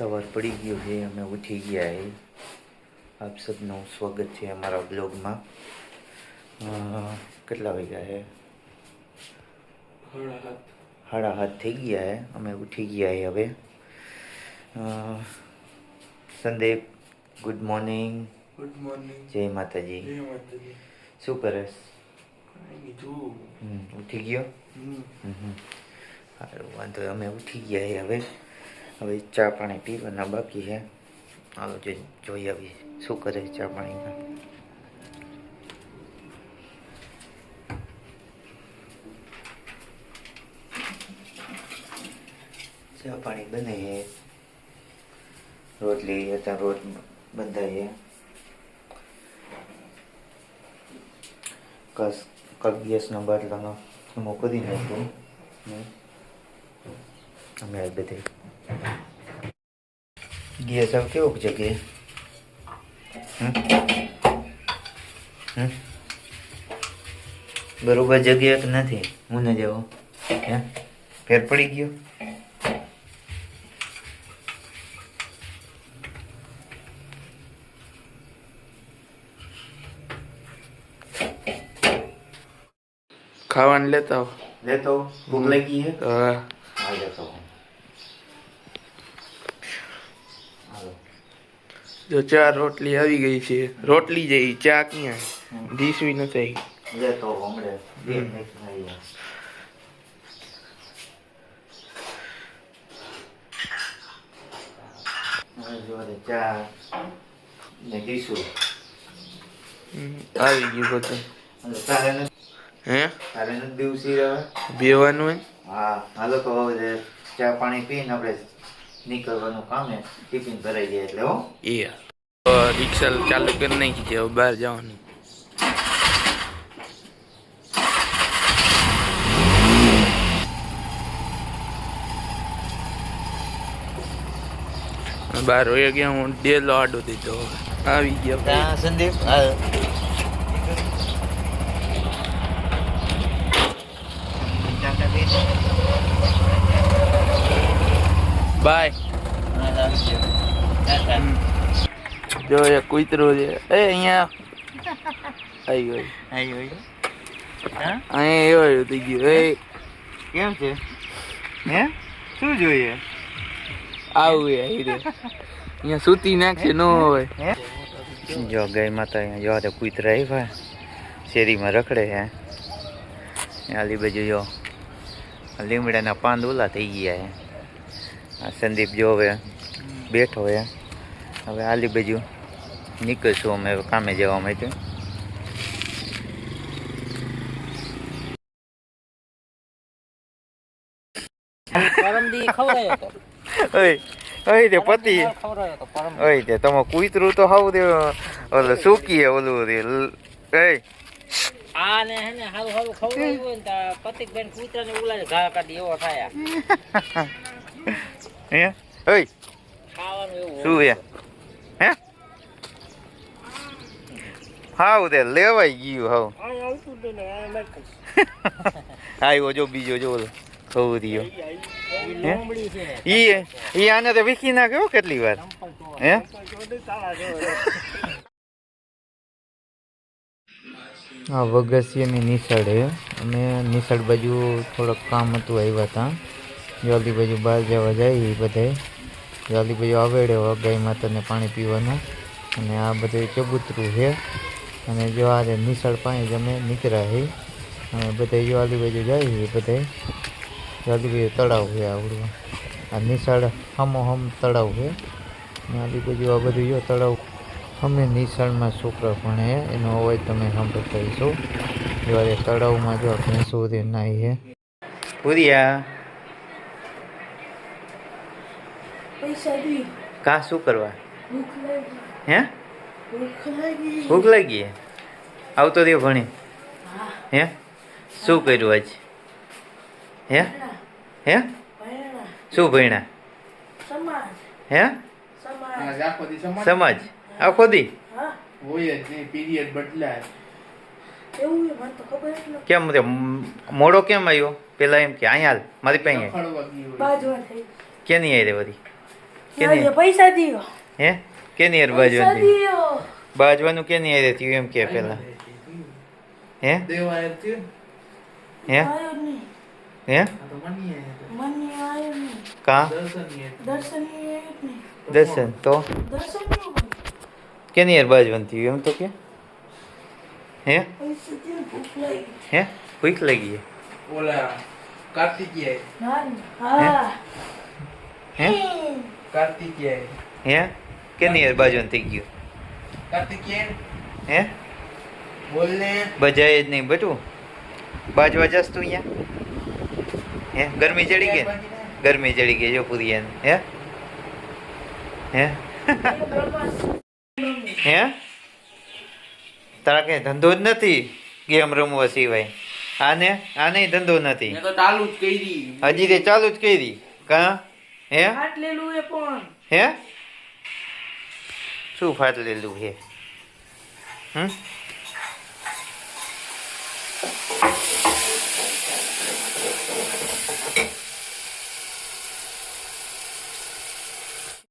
સવાર પડી ગયો છે, અમે ઉઠી ગયા છે. આપ સબનું સ્વાગત છે અમારા બ્લોગમાં. કેટલા વાગ્યા છે? 7:30 થઈ ગયા છે. અમે ઉઠી ગયા છે હવે. Sandeep, good morning. Good morning. જય માતાજી. જય માતાજી. શું કરેશ? કીધું ઉઠી ગયો? સારું, વાંધો. અમે ઉઠી ગયા છે હવે. હવે ચા પાણી પીવાના બાકી છે. હાલો જોઈ આવી શું કરે ચા પાણીમાં. ચા પાણી બને છે. રોટલી અત્યારે રોજ બંધાય છે. ગેસનો બાટલાનો હું કરી નાખ્યો અમે બધે. ગેસ હવે કેવો જગ્યાએ બરોબર જગ્યા કે નથી? હું ન જાઉં હે? ફેર પડી ગયો? ખાવાનું લેતા લેતો ભૂખ લાગી હે? હા. હા લેતો. જો ચા રોટલી આવી ગઈ છે. રોટલી જઈ ચા ક્યાં ડીસવી નથી. લેતો હમણે બે મિનિટ આવી. ચા ને ડીશું આવી ગયું બધું. તારે હે તારે નથી દિવસી હવે બેવાનું હોય. હા હાલો તો હવે ચા પાણી પીને આપણે નીકળવાનું કામ હે. ટિફિન ભરાઈ જાય એટલે હો. એ રિક્ષા ચાલુ કરી નાખી છે. હવે બહાર જવાનું. બહાર હોય ગયા. હું ડેલો આડો દીધો. આવી ગયા સંદીપ. બાય. જો એ કૂતરું છે. એ અહીંયા આવી ગયું. અહીંયા એવું થઈ ગયું. એ કેમ છે? હે શું જોઈએ? આવું અહીંયા સૂતી નાખશે ન હોય. જો ગાય માતા અહીંયા જો કૂતરા આવ્યા શેરીમાં રખડે છે. આલી બાજુ જો લીમડાના પાન ઓલા થઈ ગયા છે. આ સંદીપ જો હવે બેઠો છે. હવે આલી બાજુ નીકળશું અમે કામે જવા માટે. પતિ ઓય તે તમે કૂતરું તો હાવ દે ઓલું સૂકી ઓલું આને હે ને હારું હારું ખવડાવ્યું હોય ને તો પતિકબેન કૂતરાને ઉલાડે ઘા કાઢી એવો થાય. હે ઓય ખાવાનું એવું શું હે? હે હાવ દે લેવાઈ ગયું હાવ. આવતું દે ને આ મેં આવ્યો જો બીજો જો ઓલો ખવરીયો. લોમડી છે ઈ આને તો વીખી નાખ્યો કેટલી વાર. હે હા વગસિયાની નિશાળ હે. અમે નિશાળ બાજુ થોડુંક કામ હતું આવ્યા હતા. જલ્દી બાજુ બહાર જવા જાય એ બધાય. જલ્દી બાજુ આવેડે ગાય માતાને પાણી પીવાનું. અને આ બધું ચબૂતરું છે. અને જો આ નિશાળ પાણી જ અમે નીકળ્યા છે. અને બધા જો આલી બાજુ જાય એ બધાય જલ્દી બાજુ તળાવ છે આવડું. આ નિશાળ હમ તળાવ છે. આલી બાજુ આ બધું જો તળાવ. અમે નિશાળમાં છોકરા ભણે એનો અવાજ તમે સાંભળતા હશો. જ્યારે તળાવમાં જો ભેંસો નાઈ છે. પૂરિયા કા શું કરવા? હે ભૂખ લાગી? આવતો રહ્યો ભણી? હે શું કર્યું આજ? હે હે શું ભણ્યા? હે સમાજ આખો દી હોય જ નહીં. પીરિયડ બદલાય. કેમ મોડો કેમ આવ્યો? પેલા એમ કે અહીંયા મારી પાસે કે નહીં આવી રે બધી કેની પૈસા દિયો હે કેની યાર બાજવાનું બાજવાનું કેની યાર થયું એમ કે પેલા હે દેવાય થયું હે આયો નહીં હે આ તો મની આયા મને આયો નહીં કા દર્શન દર્શન દર્શન આયો નહીં તો દર્શન નું કેની યાર બાજવાનું થયું એમ તો કે હે પૈસા દિયો ભૂખ લાગી હે ભૂખ લાગી ઓલા કાર્તિકીય હા હે કાર્તિકીય હે કેની યાર બાજવાનું થઈ ગયું કાર્તિકીય હે બોલને બજાય જ નહીં બટું બાજવા જસ તું અહીંયા હે ગરમી ચડી ગઈ ગરમી ચડી ગઈ જો પૂરી એને હે હે હે તારા કઈ ધંધો જ નથી ગેમ રમવા સિવાય આને આને ધંધો નથી મેં તો ચાલુ જ કરી હજી તે ચાલુ જ કરી કા હે હાટ લેલું એ પણ હે શું ફાટ લેલું હે હમ